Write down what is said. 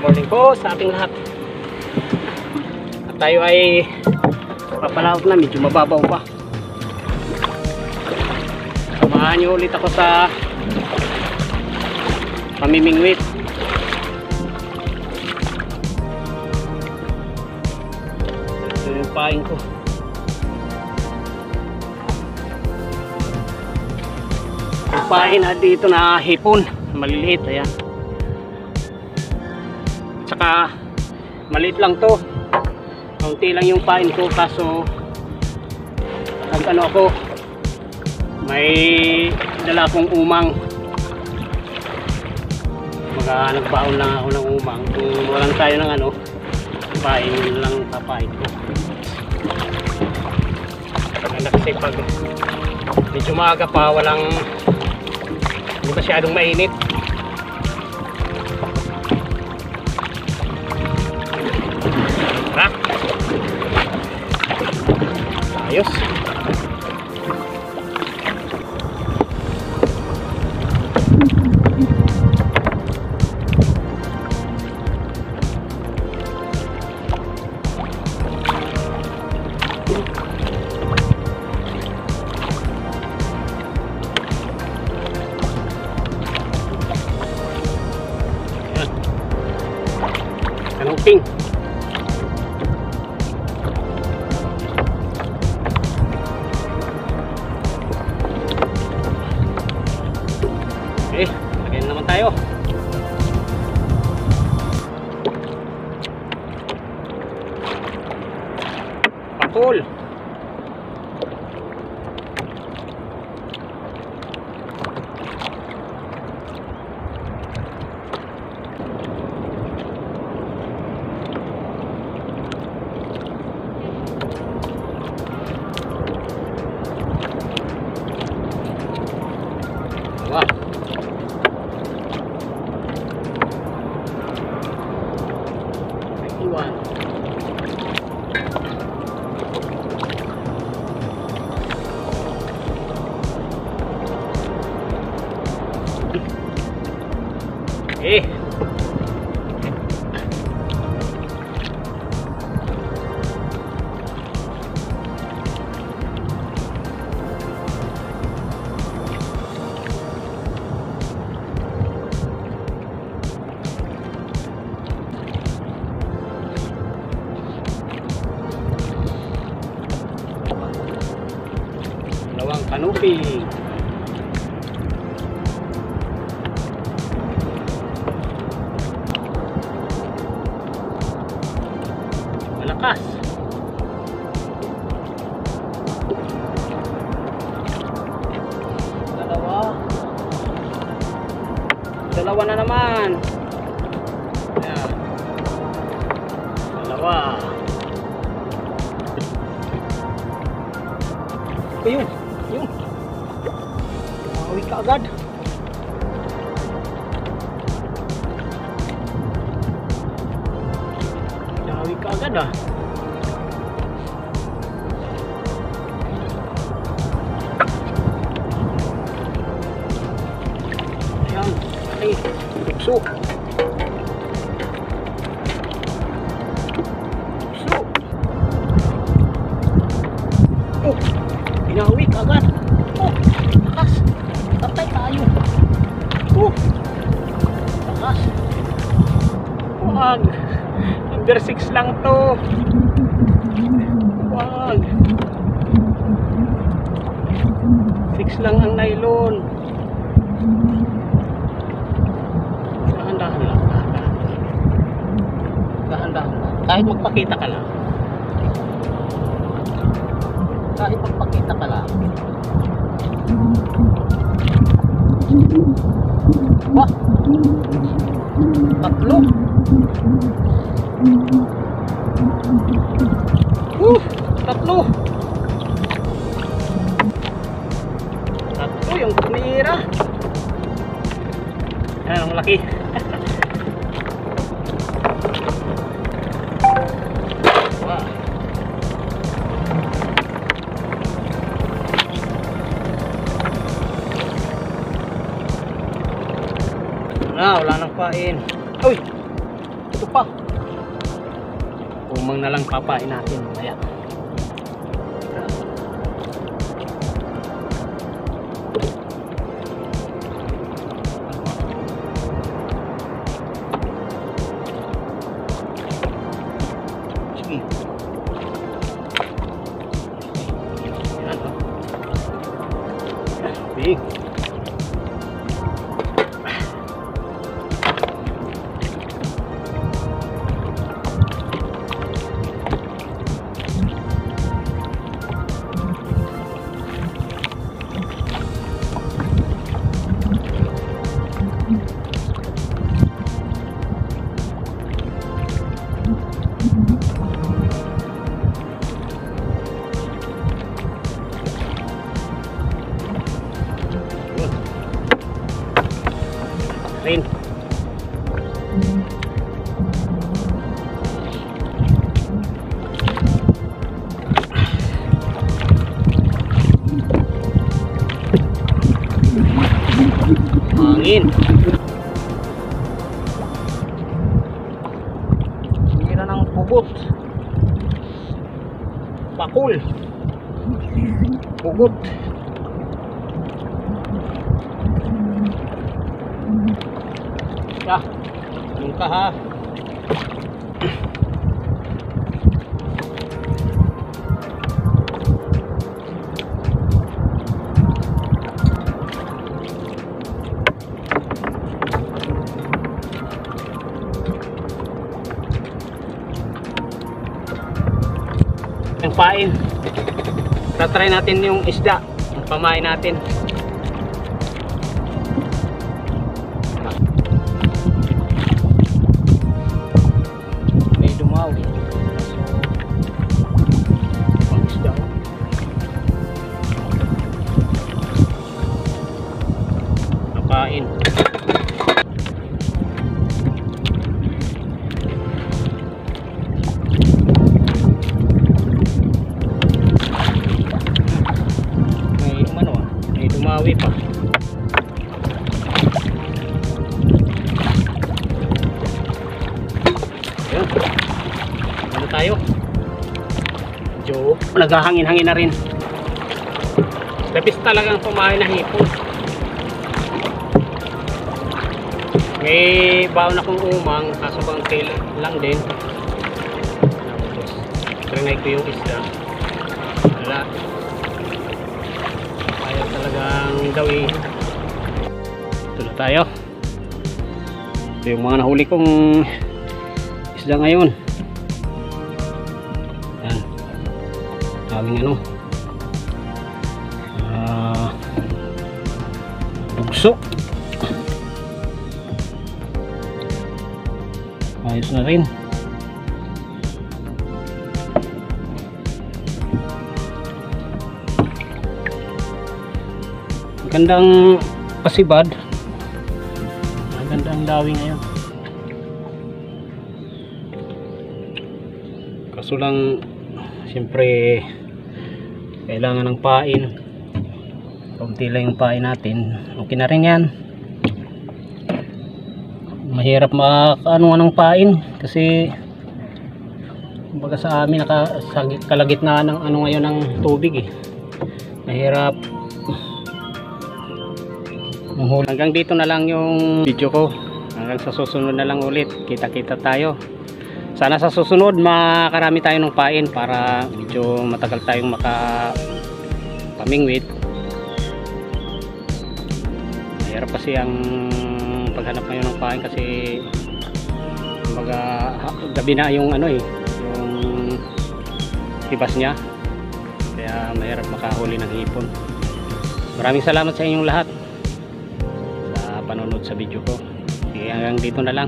Morning po sa ating lahat. At tayo ay papalaot na, medyo mababaw pa. Samahan niyo ulit ako sa pamimingwit. Ito yung paing ko. Yung paing na dito na hipon, maliliit, ayan. Tsaka maliit lang to, kaunti lang yung pain ko, kaso ang ano ako, may dala akong umang, nagbaon lang ako ng umang. Kung walang tayo ng ano pain, yun lang papain ko. Maganda kasi pag medyo maaga pa, walang hindi masyadong mainit. Ayos. Anong ping? Lagyan naman tayo. Patol. Wah. Iwan. Dalawang kanupi. Malakas. Dalawa na naman. Ayan. Dalawa. Ayun. Ayun. Uwi ka agad. Uwi ka agad ah. Ayan. Ay, tukso. Tukso. Oh, pinawi ka agad. Oh, lakas. Tatay tayo. Oh, lakas. Wag. Number 6 lang to. Wag. 6 lang ang nylon. Dahan-dahan lang. Dahan-dahan lang. Kahit magpakita ka lang. Kahit magpakita ka lang. Wah! Tatlo! Tatlo! Tatlo yung tumira. Ayan ang laki. Wow. Wala nang pain. Uy! umang na lang papain natin mamaya. Sige. Yan, oh. Big. Rin. Hangin. Hira ng pugot. Bakul. Pugot. Yung ka ha. Yung pain. Tatry natin yung isda. Yung pamain natin. Pain. May umano may dumawi pa. Ayun. Ano tayo? Medyo naghahangin-hangin na rin. Lapis talagang pumain na hipon. May baon akong umang, kaso bang tail lang din. Tapos, trinay ko yung isda. Wala. Ayaw talagang dawi. Ito na tayo. Ito yung mga nahuli kong isda ngayon. Yan. Daming ano. Bugso. Ayos na rin. Magandang pasibad. Magandang dawi ngayon. Kaso lang siyempre kailangan ng pain. Kaunti lang yung pain natin. Okay na rin yan. Mahirap makaano ng pain kasi kumbaga sa amin sa kalagitnaan ng ano ngayon ng tubig eh. Mahirap manghuli. Hanggang dito na lang yung video ko. Hanggang sa susunod na lang ulit. Kita-kita tayo. Sana sa susunod makarami tayo ng pain para medyo matagal tayong makapamingwit. Mahirap kasi ang paghanap ngayon ng pain kasi kumbaga gabi na yung ano eh, yung tibas niya, kaya mahirap makahuli ng hipon. Maraming salamat sa inyong lahat sa panonood sa video ko. Hanggang dito na lang.